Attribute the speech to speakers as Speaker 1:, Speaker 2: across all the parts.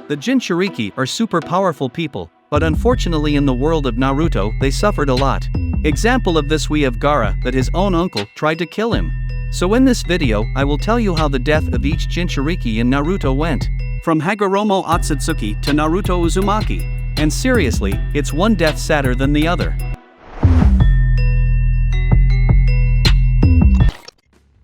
Speaker 1: The Jinchuuriki are super powerful people, but unfortunately in the world of Naruto they suffered a lot. Example of this we have Gaara that his own uncle tried to kill him. So in this video I will tell you how the death of each Jinchuuriki in Naruto went. From Hagoromo Otsutsuki to Naruto Uzumaki. And seriously, it's one death sadder than the other.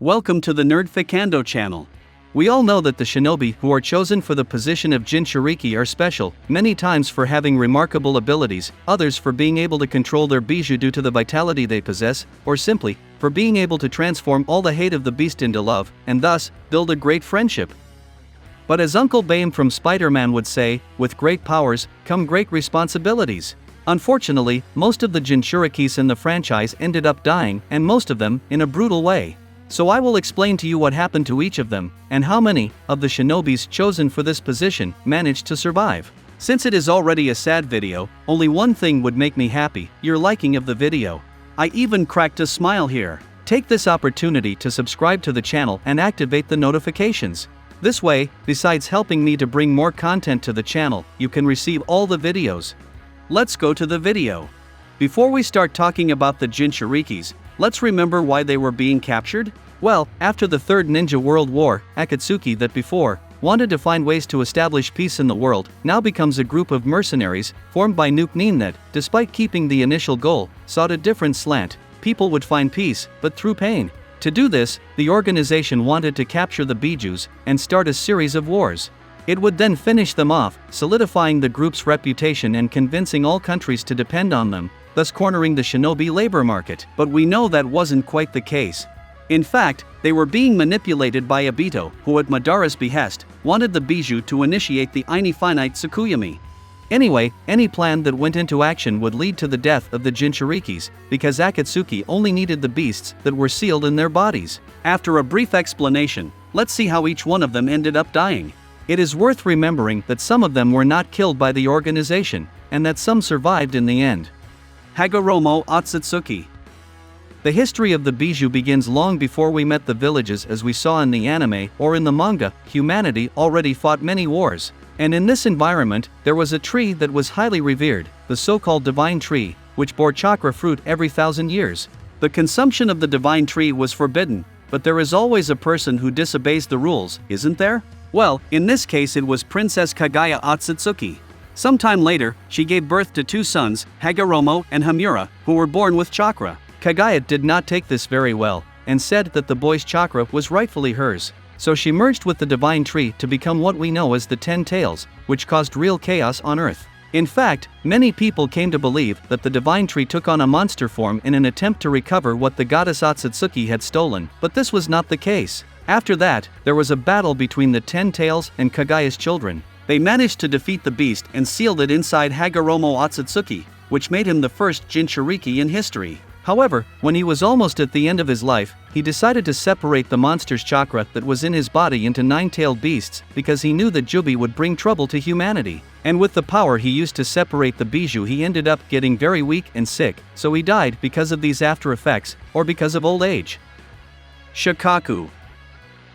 Speaker 1: Welcome to the Nerdficando channel. We all know that the shinobi who are chosen for the position of Jinchuuriki are special, many times for having remarkable abilities, others for being able to control their Bijuus due to the vitality they possess, or simply, for being able to transform all the hate of the beast into love, and thus, build a great friendship. But as Uncle Bame from Spider-Man would say, with great powers, come great responsibilities. Unfortunately, most of the Jinchuurikis in the franchise ended up dying, and most of them, in a brutal way. So I will explain to you what happened to each of them, and how many of the shinobis chosen for this position managed to survive. Since it is already a sad video, only one thing would make me happy, your liking of the video. I even cracked a smile here. Take this opportunity to subscribe to the channel and activate the notifications. This way, besides helping me to bring more content to the channel, you can receive all the videos. Let's go to the video. Before we start talking about the Jinchuurikis, let's remember why they were being captured. Well, after the Third Ninja World War, Akatsuki that before wanted to find ways to establish peace in the world, now becomes a group of mercenaries, formed by Nuke Nin that, despite keeping the initial goal, sought a different slant. People would find peace, but through pain. To do this, the organization wanted to capture the Bijuus and start a series of wars. It would then finish them off, solidifying the group's reputation and convincing all countries to depend on them, thus cornering the shinobi labor market. But we know that wasn't quite the case. In fact, they were being manipulated by Obito, who at Madara's behest, wanted the Bijuus to initiate the infinite Tsukuyomi. Anyway, any plan that went into action would lead to the death of the Jinchuurikis, because Akatsuki only needed the beasts that were sealed in their bodies. After a brief explanation, let's see how each one of them ended up dying. It is worth remembering that some of them were not killed by the organization, and that some survived in the end. Hagoromo Otsutsuki. The history of the Bijuus begins long before we met the villages as we saw in the anime or in the manga. Humanity already fought many wars. And in this environment, there was a tree that was highly revered, the so-called divine tree, which bore chakra fruit every 1,000 years. The consumption of the divine tree was forbidden, but there is always a person who disobeys the rules, isn't there? Well, in this case it was Princess Kaguya Otsutsuki. Sometime later, she gave birth to two sons, Hagoromo and Hamura, who were born with chakra. Kaguya did not take this very well, and said that the boy's chakra was rightfully hers. So she merged with the divine tree to become what we know as the 10 Tails, which caused real chaos on Earth. In fact, many people came to believe that the divine tree took on a monster form in an attempt to recover what the goddess Otsutsuki had stolen, but this was not the case. After that, there was a battle between the 10 Tails and Kaguya's children. They managed to defeat the beast and sealed it inside Hagoromo Otsutsuki, which made him the first Jinchuuriki in history. However, when he was almost at the end of his life, he decided to separate the monster's chakra that was in his body into 9-tailed beasts because he knew that Jubi would bring trouble to humanity. And with the power he used to separate the Bijuus, he ended up getting very weak and sick, so he died because of these after effects, or because of old age. Shikaku.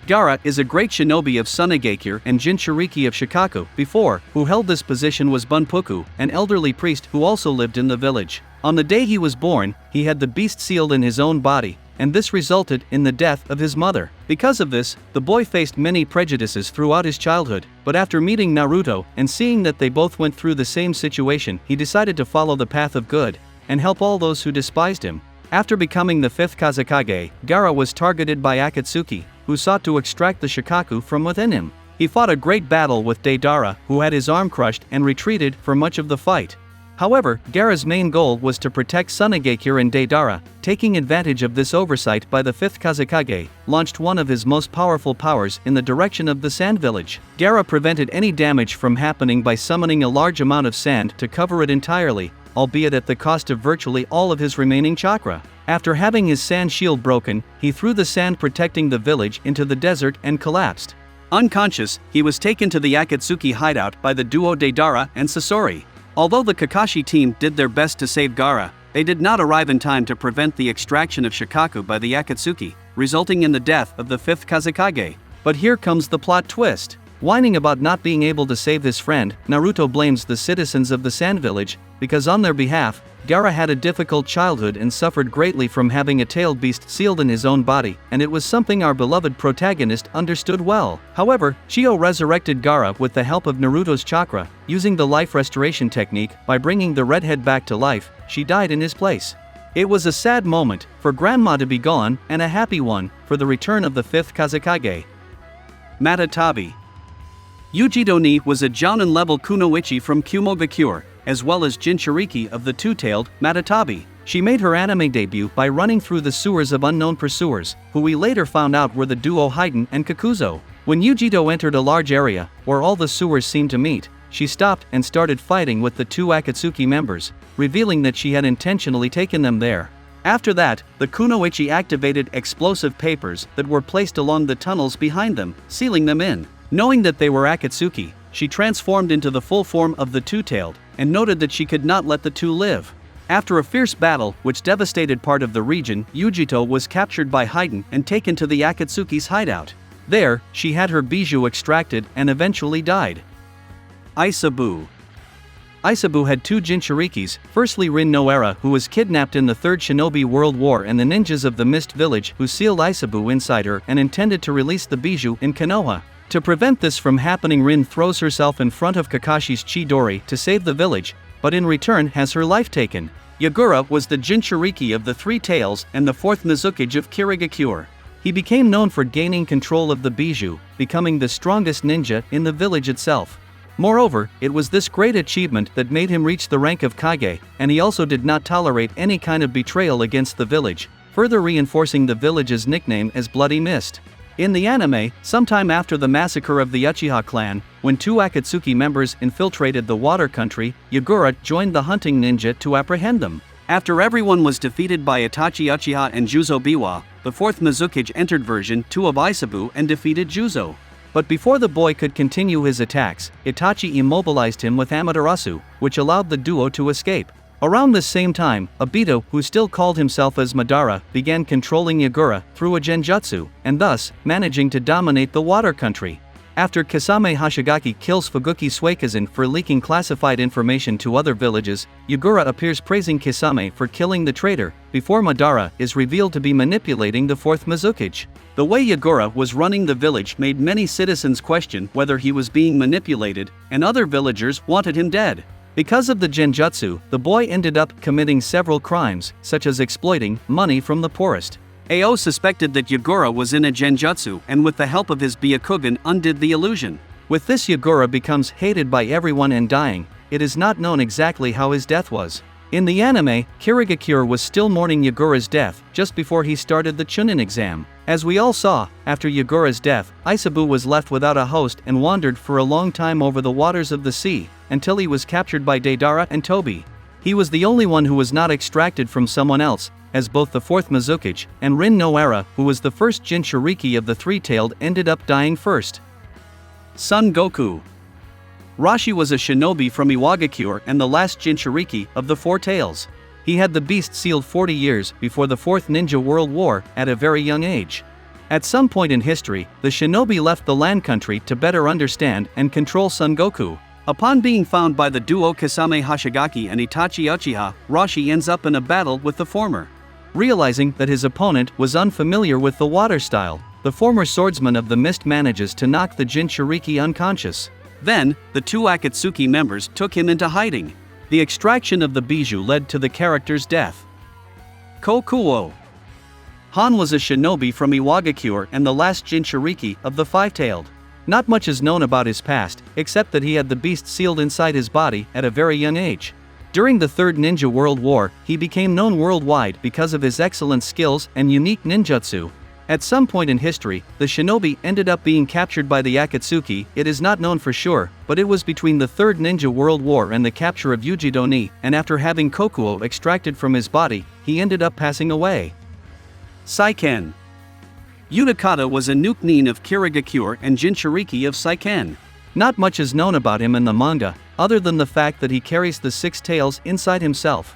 Speaker 1: Gaara is a great shinobi of Tsunegakure and Jinchuuriki of Shikaku. Before, who held this position was Bunpuku, an elderly priest who also lived in the village. On the day he was born, he had the beast sealed in his own body, and this resulted in the death of his mother. Because of this, the boy faced many prejudices throughout his childhood, but after meeting Naruto and seeing that they both went through the same situation, he decided to follow the path of good and help all those who despised him. After becoming the 5th Kazekage, Gaara was targeted by Akatsuki, who sought to extract the Shikaku from within him. He fought a great battle with Deidara, who had his arm crushed and retreated for much of the fight. However, Gaara's main goal was to protect Tsunegakure and Deidara. Taking advantage of this oversight by the 5th Kazekage, launched one of his most powerful powers in the direction of the sand village. Gaara prevented any damage from happening by summoning a large amount of sand to cover it entirely, albeit at the cost of virtually all of his remaining chakra. After having his sand shield broken, he threw the sand protecting the village into the desert and collapsed. Unconscious, he was taken to the Akatsuki hideout by the duo Deidara and Sasori. Although the Kakashi team did their best to save Gaara, they did not arrive in time to prevent the extraction of Shikaku by the Akatsuki, resulting in the death of the 5th Kazekage. But here comes the plot twist. Whining about not being able to save his friend, Naruto blames the citizens of the Sand Village, because on their behalf, Gaara had a difficult childhood and suffered greatly from having a tailed beast sealed in his own body, and it was something our beloved protagonist understood well. However, Chio resurrected Gaara with the help of Naruto's chakra, using the life restoration technique. By bringing the redhead back to life, she died in his place. It was a sad moment for Grandma to be gone, and a happy one for the return of the 5th Kazekage. Matatabi. Yujido Ni was a Jounin-level kunoichi from Kumogakure, as well as Jinchuuriki of the two-tailed Matatabi. She made her anime debut by running through the sewers of unknown pursuers, who we later found out were the duo Haiden and Kakuzo. When Yujido entered a large area, where all the sewers seemed to meet, she stopped and started fighting with the 2 Akatsuki members, revealing that she had intentionally taken them there. After that, the kunoichi activated explosive papers that were placed along the tunnels behind them, sealing them in. Knowing that they were Akatsuki, she transformed into the full form of the two-tailed, and noted that she could not let the 2 live. After a fierce battle which devastated part of the region, Yujito was captured by Haiden and taken to the Akatsuki's hideout. There, she had her bijou extracted and eventually died. Isabu. Isabu had 2 Jinchuurikis, firstly Rin Noara, who was kidnapped in the Third Shinobi World War, and the ninjas of the Mist Village who sealed Isabu inside her and intended to release the bijou in Konoha. To prevent this from happening, Rin throws herself in front of Kakashi's Chidori to save the village, but in return has her life taken. Yagura was the Jinchuuriki of the 3 tails and the 4th Mizukage of Kirigakure. He became known for gaining control of the bijou, becoming the strongest ninja in the village itself. Moreover, it was this great achievement that made him reach the rank of Kage, and he also did not tolerate any kind of betrayal against the village, further reinforcing the village's nickname as Bloody Mist. In the anime, sometime after the massacre of the Uchiha clan, when 2 Akatsuki members infiltrated the water country, Yagura joined the hunting ninja to apprehend them. After everyone was defeated by Itachi Uchiha and Juzo Biwa, the 4th Mizukage entered version 2 of Isabu and defeated Juzo. But before the boy could continue his attacks, Itachi immobilized him with Amaterasu, which allowed the duo to escape. Around this same time, Obito, who still called himself as Madara, began controlling Yagura through a genjutsu, and thus, managing to dominate the water country. After Kasame Hashigaki kills Fuguki Suikazan for leaking classified information to other villages, Yagura appears praising Kisame for killing the traitor, before Madara is revealed to be manipulating the 4th Mizukage. The way Yagura was running the village made many citizens question whether he was being manipulated, and other villagers wanted him dead. Because of the genjutsu, the boy ended up committing several crimes, such as exploiting money from the poorest. Ao suspected that Yagura was in a genjutsu and with the help of his Byakugan undid the illusion. With this, Yagura becomes hated by everyone and dying. It is not known exactly how his death was. In the anime, Kirigakure was still mourning Yagura's death just before he started the Chunin exam. As we all saw, after Yagura's death, Isabu was left without a host and wandered for a long time over the waters of the sea, until he was captured by Deidara and Tobi. He was the only one who was not extracted from someone else, as both the 4th Mizukage and Rin Noara, who was the first Jinchuuriki of the 3-tailed, ended up dying first. Son Goku. Rashi was a shinobi from Iwagakure and the last Jinchuuriki of the 4 tails. He had the beast sealed 40 years before the 4th Ninja World War at a very young age. At some point in history, the shinobi left the land country to better understand and control Son Goku. Upon being found by the duo Kasame Hashigaki and Itachi Uchiha, Rashi ends up in a battle with the former. Realizing that his opponent was unfamiliar with the water style, the former swordsman of the mist manages to knock the Jinchuuriki unconscious. Then, the 2 Akatsuki members took him into hiding. The extraction of the bijou led to the character's death. Kokuo. Han was a shinobi from Iwagakure and the last Jinchuuriki of the 5-tailed. Not much is known about his past, except that he had the beast sealed inside his body at a very young age. During the Third Ninja World War, he became known worldwide because of his excellent skills and unique ninjutsu. At some point in history, the shinobi ended up being captured by the Akatsuki. It is not known for sure, but it was between the Third Ninja World War and the capture of Yujido Ni, and after having Kokuo extracted from his body, he ended up passing away. Saiken. Utakata was a nuke nin of Kirigakure and Jinchuuriki of Saiken. Not much is known about him in the manga, other than the fact that he carries the 6 tails inside himself.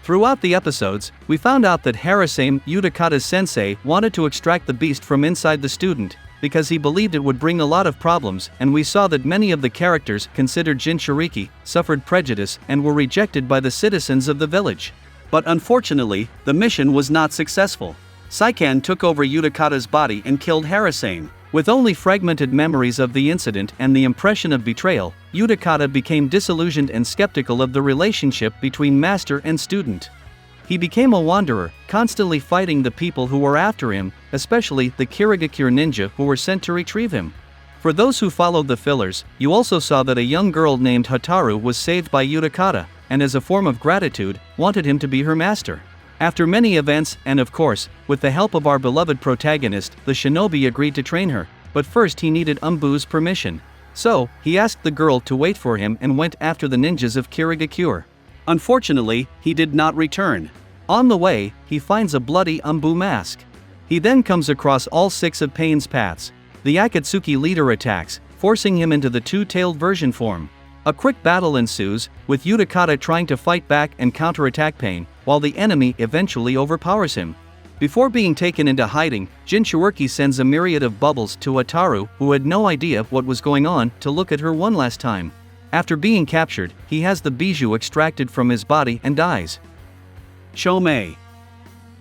Speaker 1: Throughout the episodes, we found out that Harasame, Utakata's sensei, wanted to extract the beast from inside the student. because he believed it would bring a lot of problems, and we saw that many of the characters considered Jinchuuriki suffered prejudice and were rejected by the citizens of the village. But unfortunately, the mission was not successful. Saikan took over Utakata's body and killed Harasane. With only fragmented memories of the incident and the impression of betrayal, Utakata became disillusioned and skeptical of the relationship between master and student. He became a wanderer, constantly fighting the people who were after him, especially the Kirigakure ninja who were sent to retrieve him. For those who followed the fillers, you also saw that a young girl named Hotaru was saved by Utakata, and as a form of gratitude, wanted him to be her master. After many events, and of course, with the help of our beloved protagonist, the shinobi agreed to train her, but first he needed Umbu's permission. So, he asked the girl to wait for him and went after the ninjas of Kirigakure. Unfortunately, he did not return. On the way, he finds a bloody Umbu mask. He then comes across all 6 of Pain's paths. The Akatsuki leader attacks, forcing him into the two-tailed version form. A quick battle ensues, with Utakata trying to fight back and counterattack Pain, while the enemy eventually overpowers him. Before being taken into hiding, Jinchuuriki sends a myriad of bubbles to Ataru, who had no idea what was going on, to look at her one last time. After being captured, he has the Bijuus extracted from his body and dies. Chomei.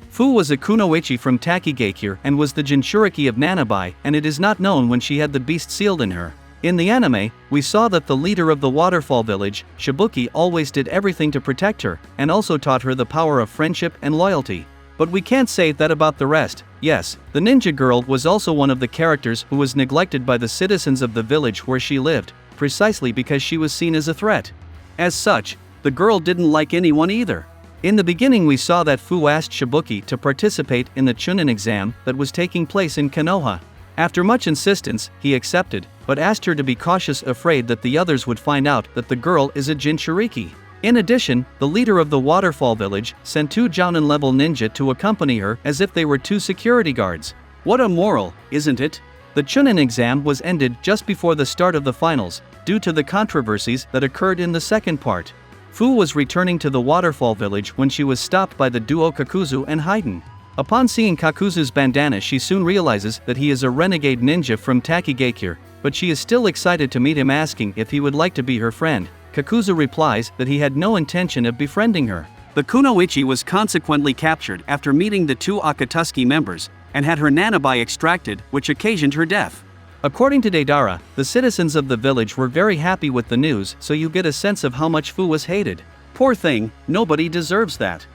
Speaker 1: Fu was a kunoichi from Takigakure and was the Jinchuuriki of Nanabai, and it is not known when she had the beast sealed in her. In the anime, we saw that the leader of the waterfall village, Shibuki, always did everything to protect her, and also taught her the power of friendship and loyalty. But we can't say that about the rest. Yes, the ninja girl was also one of the characters who was neglected by the citizens of the village where she lived, precisely because she was seen as a threat. As such, the girl didn't like anyone either. In the beginning we saw that Fu asked Shibuki to participate in the Chunin exam that was taking place in Konoha. After much insistence, he accepted, but asked her to be cautious, afraid that the others would find out that the girl is a Jinchuuriki. In addition, the leader of the waterfall village sent 2 Jounin-level ninja to accompany her as if they were 2 security guards. What a moral, isn't it? The Chunin exam was ended just before the start of the finals, due to the controversies that occurred in the second part. Fu was returning to the waterfall village when she was stopped by the duo Kakuzu and Haiden. Upon seeing Kakuzu's bandana, she soon realizes that he is a renegade ninja from Takigakure, but she is still excited to meet him, asking if he would like to be her friend. Kakuzu replies that he had no intention of befriending her. The kunoichi was consequently captured after meeting the 2 Akatsuki members, and had her nanabai extracted, which occasioned her death. According to Deidara, the citizens of the village were very happy with the news, so you get a sense of how much Fu was hated. Poor thing, nobody deserves that.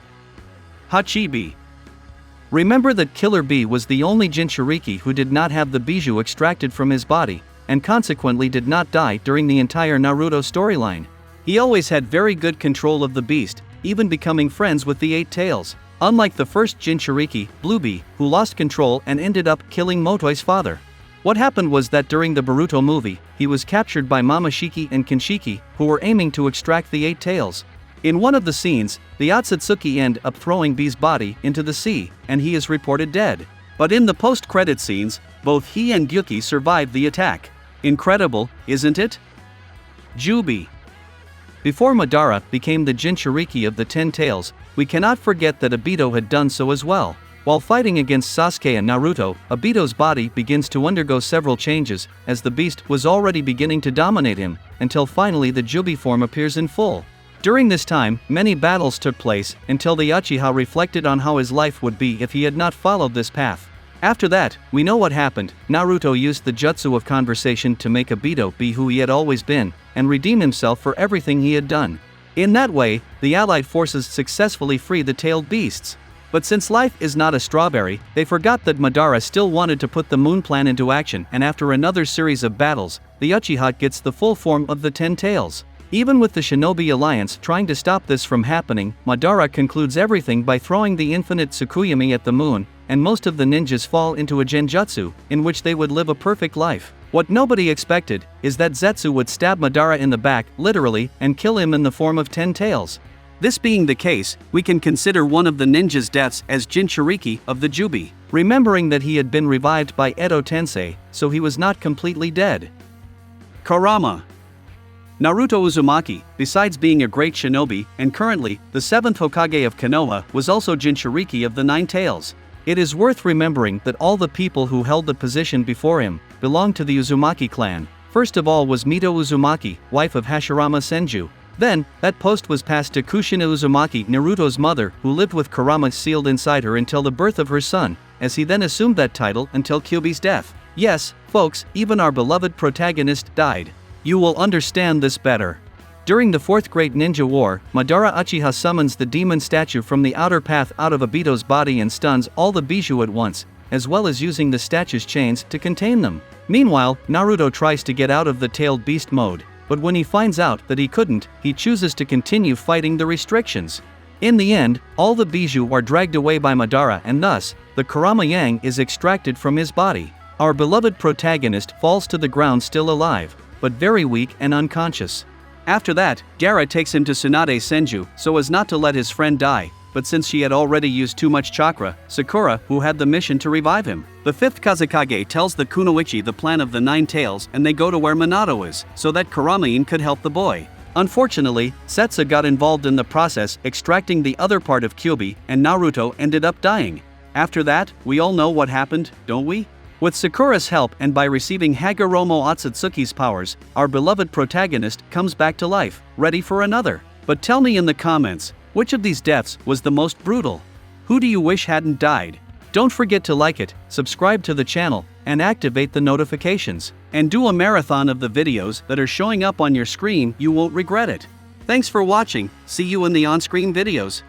Speaker 1: Hachibi. Remember that Killer Bee was the only Jinchuuriki who did not have the Bijuus extracted from his body, and consequently did not die during the entire Naruto storyline. He always had very good control of the beast, even becoming friends with the 8 tails. Unlike the first Jinchuuriki, Bluebee, who lost control and ended up killing Motoi's father. What happened was that during the Boruto movie, he was captured by Momoshiki and Kinshiki, who were aiming to extract the 8 tails. In one of the scenes, the Otsutsuki end up throwing Bee's body into the sea, and he is reported dead. But in the post-credit scenes, both he and Gyuki survived the attack. Incredible, isn't it? Jubi. Before Madara became the Jinchuuriki of the 10 tails, we cannot forget that Obito had done so as well. While fighting against Sasuke and Naruto, Obito's body begins to undergo several changes, as the beast was already beginning to dominate him, until finally the Jubi form appears in full. During this time, many battles took place, until the Uchiha reflected on how his life would be if he had not followed this path. After that, we know what happened. Naruto used the jutsu of conversation to make Obito be who he had always been, and redeem himself for everything he had done. In that way, the allied forces successfully free the tailed beasts. But since life is not a strawberry, they forgot that Madara still wanted to put the moon plan into action, and after another series of battles, the Uchiha gets the full form of the 10 tails. Even with the Shinobi Alliance trying to stop this from happening, Madara concludes everything by throwing the infinite Tsukuyomi at the moon, and most of the ninjas fall into a genjutsu, in which they would live a perfect life. What nobody expected is that Zetsu would stab Madara in the back, literally, and kill him in the form of 10 tails. This being the case, we can consider one of the ninjas' deaths as Jinchuuriki of the Jubi, remembering that he had been revived by Edo Tensei, so he was not completely dead. Kurama. Naruto Uzumaki, besides being a great shinobi, and currently, the 7th Hokage of Konoha, was also Jinchuuriki of the 9 tails. It is worth remembering that all the people who held the position before him belonged to the Uzumaki clan. First of all was Mito Uzumaki, wife of Hashirama Senju. Then, that post was passed to Kushina Uzumaki, Naruto's mother, who lived with Kurama sealed inside her until the birth of her son, as he then assumed that title until Kyuubi's death. Yes, folks, even our beloved protagonist died. You will understand this better. During the Fourth Great Ninja War, Madara Uchiha summons the demon statue from the outer path out of Obito's body and stuns all the Bijuus at once, as well as using the statue's chains to contain them. Meanwhile, Naruto tries to get out of the tailed beast mode, but when he finds out that he couldn't, he chooses to continue fighting the restrictions. In the end, all the Bijuus are dragged away by Madara and thus, the Kurama Yang is extracted from his body. Our beloved protagonist falls to the ground still alive, but very weak and unconscious. After that, Gaara takes him to Tsunade Senju so as not to let his friend die, but since she had already used too much chakra, Sakura, who had the mission to revive him. The fifth Kazekage tells the Kunoichi the plan of the Nine Tails and they go to where Minato is, so that Kurama-in could help the boy. Unfortunately, Setsu got involved in the process extracting the other part of Kyuubi and Naruto ended up dying. After that, we all know what happened, don't we? With Sakura's help and by receiving Hagoromo Otsutsuki's powers, our beloved protagonist comes back to life, ready for another. But tell me in the comments, which of these deaths was the most brutal? Who do you wish hadn't died? Don't forget to like it, subscribe to the channel, and activate the notifications. And do a marathon of the videos that are showing up on your screen, you won't regret it. Thanks for watching, see you in the on-screen videos.